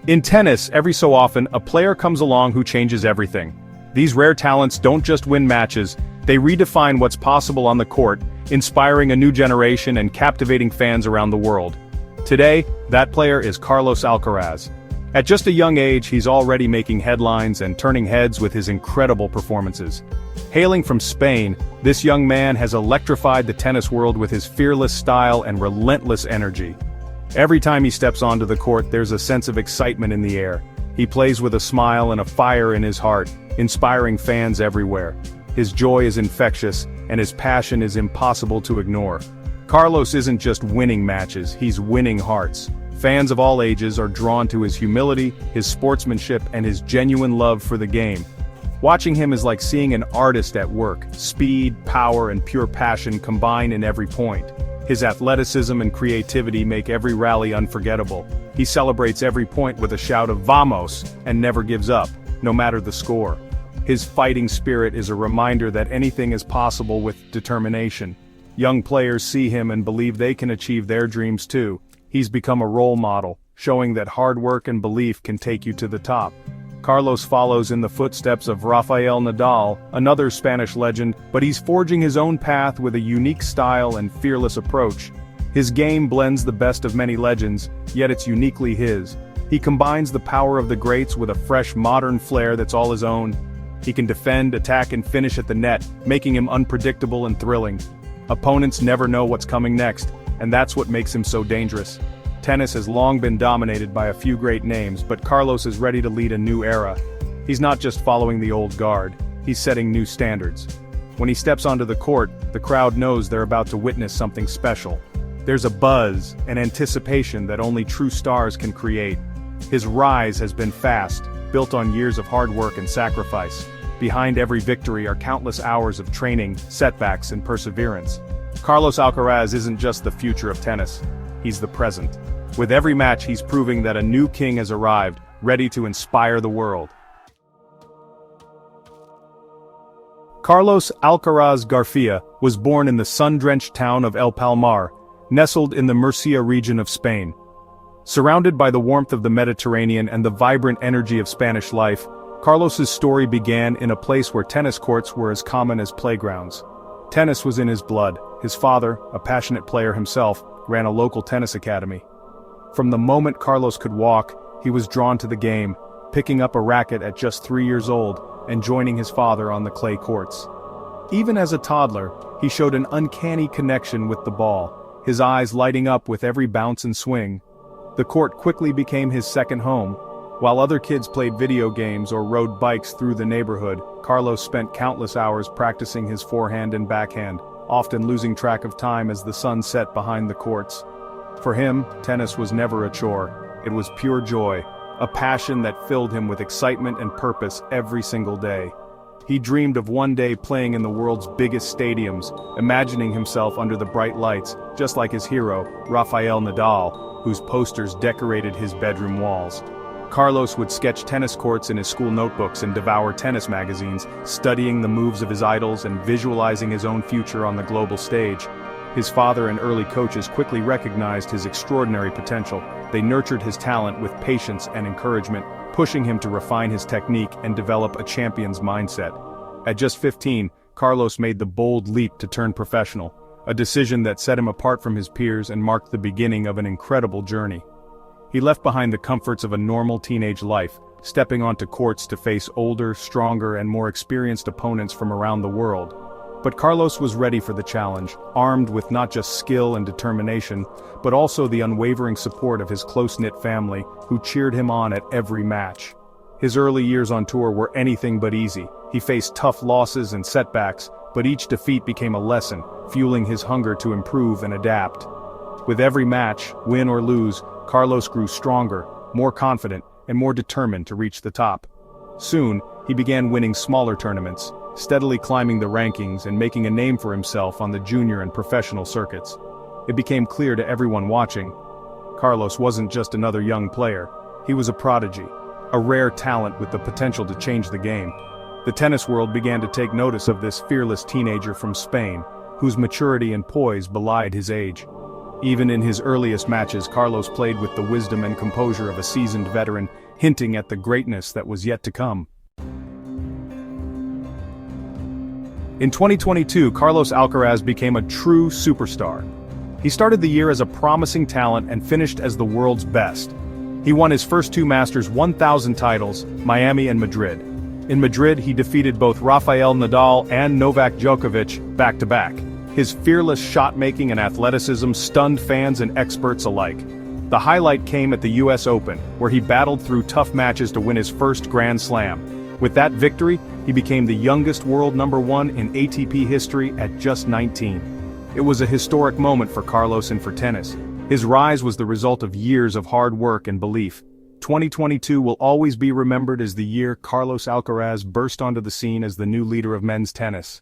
In tennis, every so often, a player comes along who changes everything. These rare talents don't just win matches, they redefine what's possible on the court, inspiring a new generation and captivating fans around the world. Today, that player is Carlos Alcaraz. At just a young age, he's already making headlines and turning heads with his incredible performances. Hailing from Spain, this young man has electrified the tennis world with his fearless style and relentless energy. Every time he steps onto the court, there's a sense of excitement in the air. He plays with a smile and a fire in his heart, inspiring fans everywhere. His joy is infectious, and his passion is impossible to ignore. Carlos isn't just winning matches, he's winning hearts. Fans of all ages are drawn to his humility, his sportsmanship, and his genuine love for the game. Watching him is like seeing an artist at work. Speed, power, and pure passion combine in every point. His athleticism and creativity make every rally unforgettable. He celebrates every point with a shout of "Vamos!" and never gives up, no matter the score. His fighting spirit is a reminder that anything is possible with determination. Young players see him and believe they can achieve their dreams too. He's become a role model, showing that hard work and belief can take you to the top. Carlos follows in the footsteps of Rafael Nadal, another Spanish legend, but he's forging his own path with a unique style and fearless approach. His game blends the best of many legends, yet it's uniquely his. He combines the power of the greats with a fresh modern flair that's all his own. He can defend, attack, and finish at the net, making him unpredictable and thrilling. Opponents never know what's coming next, and that's what makes him so dangerous. Tennis has long been dominated by a few great names, but Carlos is ready to lead a new era. He's not just following the old guard, he's setting new standards. When he steps onto the court, the crowd knows they're about to witness something special. There's a buzz, an anticipation that only true stars can create. His rise has been fast, built on years of hard work and sacrifice. Behind every victory are countless hours of training, setbacks, and perseverance. Carlos Alcaraz isn't just the future of tennis, he's the present. With every match he's proving that a new king has arrived, ready to inspire the world. Carlos Alcaraz Garcia was born in the sun-drenched town of El Palmar, nestled in the Murcia region of Spain. Surrounded by the warmth of the Mediterranean and the vibrant energy of Spanish life, Carlos's story began in a place where tennis courts were as common as playgrounds. Tennis was in his blood. His father, a passionate player himself, ran a local tennis academy. From the moment Carlos could walk, he was drawn to the game, picking up a racket at just 3 years old and joining his father on the clay courts. Even as a toddler, he showed an uncanny connection with the ball, his eyes lighting up with every bounce and swing. The court quickly became his second home. While other kids played video games or rode bikes through the neighborhood, Carlos spent countless hours practicing his forehand and backhand, often losing track of time as the sun set behind the courts. For him, tennis was never a chore. It was pure joy, a passion that filled him with excitement and purpose every single day. He dreamed of one day playing in the world's biggest stadiums, imagining himself under the bright lights, just like his hero, Rafael Nadal, whose posters decorated his bedroom walls. Carlos would sketch tennis courts in his school notebooks and devour tennis magazines, studying the moves of his idols and visualizing his own future on the global stage. His father and early coaches quickly recognized his extraordinary potential. They nurtured his talent with patience and encouragement, pushing him to refine his technique and develop a champion's mindset. At just 15, Carlos made the bold leap to turn professional, a decision that set him apart from his peers and marked the beginning of an incredible journey. He left behind the comforts of a normal teenage life, stepping onto courts to face older, stronger, and more experienced opponents from around the world. But Carlos was ready for the challenge, armed with not just skill and determination, but also the unwavering support of his close-knit family, who cheered him on at every match. His early years on tour were anything but easy. He faced tough losses and setbacks, but each defeat became a lesson, fueling his hunger to improve and adapt. With every match, win or lose, Carlos grew stronger, more confident, and more determined to reach the top. Soon, he began winning smaller tournaments, steadily climbing the rankings and making a name for himself on the junior and professional circuits. It became clear to everyone watching, Carlos wasn't just another young player, he was a prodigy, a rare talent with the potential to change the game. The tennis world began to take notice of this fearless teenager from Spain, whose maturity and poise belied his age. Even in his earliest matches, Carlos played with the wisdom and composure of a seasoned veteran, hinting at the greatness that was yet to come. In 2022, Carlos Alcaraz became a true superstar. He started the year as a promising talent and finished as the world's best. He won his first two Masters 1000 titles, Miami and Madrid. In Madrid, he defeated both Rafael Nadal and Novak Djokovic back-to-back. His fearless shot-making and athleticism stunned fans and experts alike. The highlight came at the US Open, where he battled through tough matches to win his first Grand Slam. With that victory, he became the youngest world #1 in ATP history at just 19. It was a historic moment for Carlos and for tennis. His rise was the result of years of hard work and belief. 2022 will always be remembered as the year Carlos Alcaraz burst onto the scene as the new leader of men's tennis.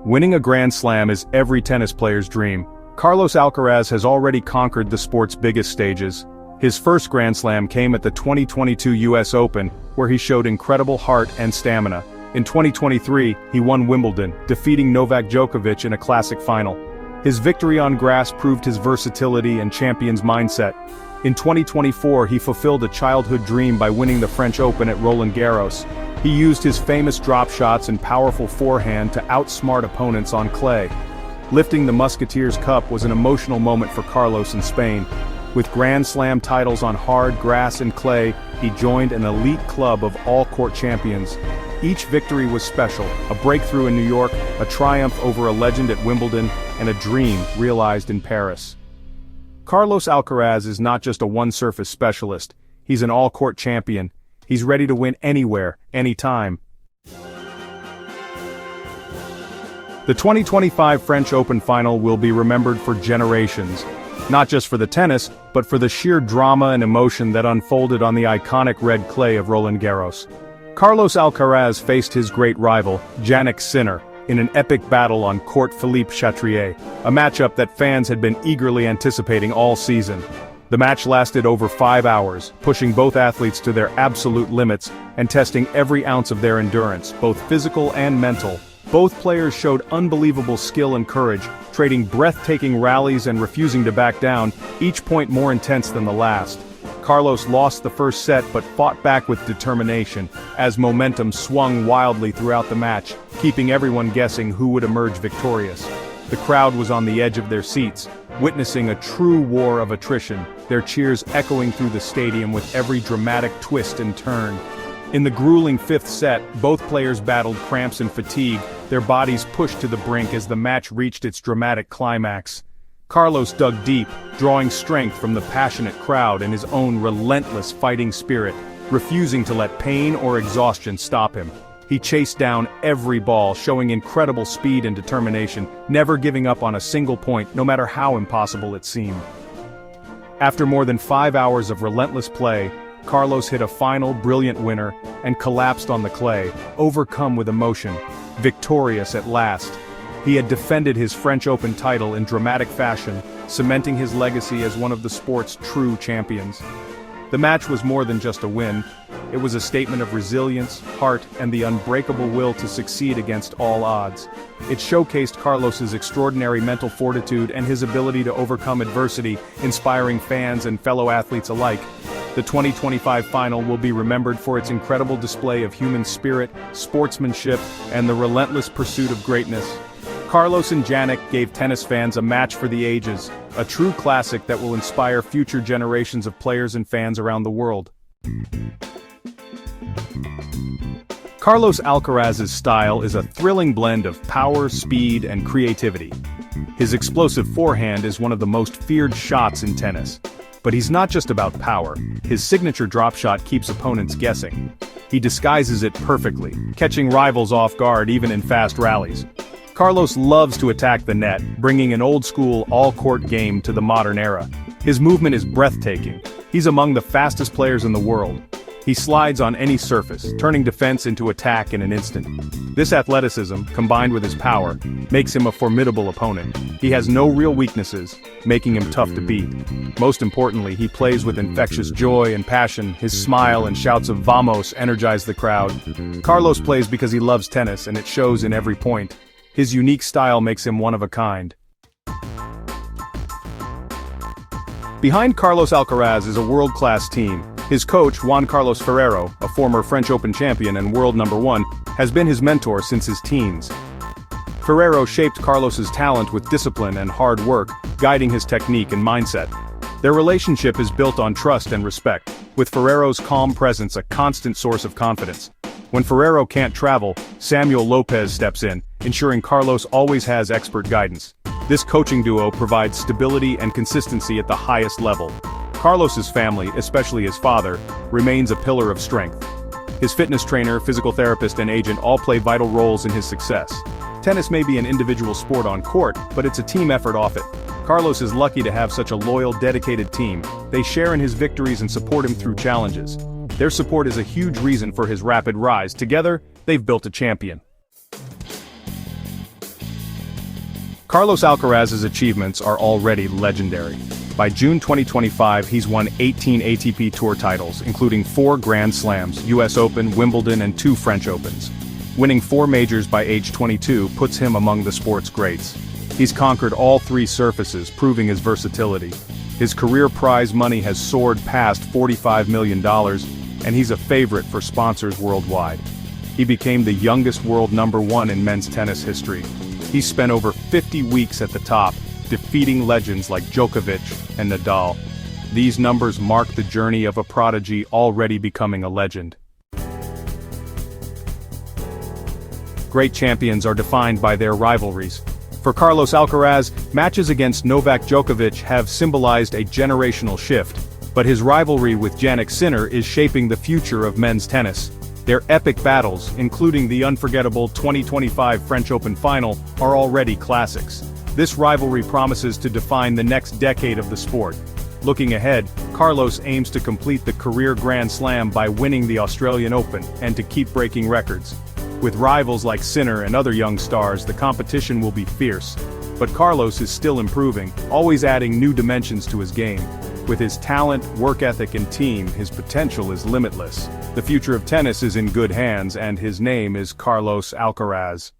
Winning a Grand Slam is every tennis player's dream. Carlos Alcaraz has already conquered the sport's biggest stages. His first Grand Slam came at the 2022 US Open, where he showed incredible heart and stamina. In 2023, he won Wimbledon, defeating Novak Djokovic in a classic final. His victory on grass proved his versatility and champion's mindset. In 2024, he fulfilled a childhood dream by winning the French Open at Roland Garros. He used his famous drop shots and powerful forehand to outsmart opponents on clay. Lifting the Musketeers Cup was an emotional moment for Carlos in Spain. With Grand Slam titles on hard grass and clay, he joined an elite club of all-court champions. Each victory was special, a breakthrough in New York, a triumph over a legend at Wimbledon, and a dream realized in Paris. Carlos Alcaraz is not just a one-surface specialist, he's an all-court champion. He's ready to win anywhere, anytime. The 2025 French Open final will be remembered for generations. Not just for the tennis, but for the sheer drama and emotion that unfolded on the iconic red clay of Roland Garros. Carlos Alcaraz faced his great rival, Jannik, in an epic battle on Court Philippe Chatrier, a matchup that fans had been eagerly anticipating all season. The match lasted over 5 hours, pushing both athletes to their absolute limits and testing every ounce of their endurance, both physical and mental. Both players showed unbelievable skill and courage, trading breathtaking rallies and refusing to back down, each point more intense than the last. Carlos lost the first set but fought back with determination, as momentum swung wildly throughout the match, keeping everyone guessing who would emerge victorious. The crowd was on the edge of their seats, witnessing a true war of attrition, their cheers echoing through the stadium with every dramatic twist and turn. In the grueling fifth set, both players battled cramps and fatigue, their bodies pushed to the brink as the match reached its dramatic climax. Carlos dug deep, drawing strength from the passionate crowd and his own relentless fighting spirit, refusing to let pain or exhaustion stop him. He chased down every ball, showing incredible speed and determination, never giving up on a single point, no matter how impossible it seemed. After more than 5 hours of relentless play, Carlos hit a final brilliant winner and collapsed on the clay, overcome with emotion, victorious at last. He had defended his French Open title in dramatic fashion, cementing his legacy as one of the sport's true champions. The match was more than just a win. It was a statement of resilience, heart, and the unbreakable will to succeed against all odds. It showcased Carlos's extraordinary mental fortitude and his ability to overcome adversity, inspiring fans and fellow athletes alike. The 2025 final will be remembered for its incredible display of human spirit, sportsmanship, and the relentless pursuit of greatness. Carlos and Jannik gave tennis fans a match for the ages, a true classic that will inspire future generations of players and fans around the world. Carlos Alcaraz's style is a thrilling blend of power, speed, and creativity. His explosive forehand is one of the most feared shots in tennis. But he's not just about power. His signature drop shot keeps opponents guessing. He disguises it perfectly, catching rivals off guard even in fast rallies. Carlos loves to attack the net, bringing an old-school, all-court game to the modern era. His movement is breathtaking. He's among the fastest players in the world. He slides on any surface, turning defense into attack in an instant. This athleticism, combined with his power, makes him a formidable opponent. He has no real weaknesses, making him tough to beat. Most importantly, he plays with infectious joy and passion. His smile and shouts of "Vamos" energize the crowd. Carlos plays because he loves tennis, and it shows in every point. His unique style makes him one of a kind. Behind Carlos Alcaraz is a world-class team. His coach, Juan Carlos Ferrero, a former French Open champion and world #1, has been his mentor since his teens. Ferrero shaped Carlos's talent with discipline and hard work, guiding his technique and mindset. Their relationship is built on trust and respect, with Ferrero's calm presence a constant source of confidence. When Ferrero can't travel, Samuel Lopez steps in, ensuring Carlos always has expert guidance. This coaching duo provides stability and consistency at the highest level. Carlos's family, especially his father, remains a pillar of strength. His fitness trainer, physical therapist and agent all play vital roles in his success. Tennis may be an individual sport on court, but it's a team effort off it. Carlos is lucky to have such a loyal, dedicated team. They share in his victories and support him through challenges. Their support is a huge reason for his rapid rise. Together, they've built a champion. Carlos Alcaraz's achievements are already legendary. By June 2025, he's won 18 ATP Tour titles, including 4 Grand Slams, US Open, Wimbledon and 2 French Opens. Winning 4 majors by age 22 puts him among the sport's greats. He's conquered all 3 surfaces, proving his versatility. His career prize money has soared past $45 million, and he's a favorite for sponsors worldwide. He became the youngest world #1 in men's tennis history. He spent over 50 weeks at the top, defeating legends like Djokovic and Nadal. These numbers mark the journey of a prodigy already becoming a legend. Great champions are defined by their rivalries. For Carlos Alcaraz, matches against Novak Djokovic have symbolized a generational shift, but his rivalry with Jannik is shaping the future of men's tennis. Their epic battles, including the unforgettable 2025 French Open final, are already classics. This rivalry promises to define the next decade of the sport. Looking ahead, Carlos aims to complete the career Grand Slam by winning the Australian Open and to keep breaking records. With rivals like Sinner and other young stars, the competition will be fierce. But Carlos is still improving, always adding new dimensions to his game. With his talent, work ethic and team, his potential is limitless. The future of tennis is in good hands, and his name is Carlos Alcaraz.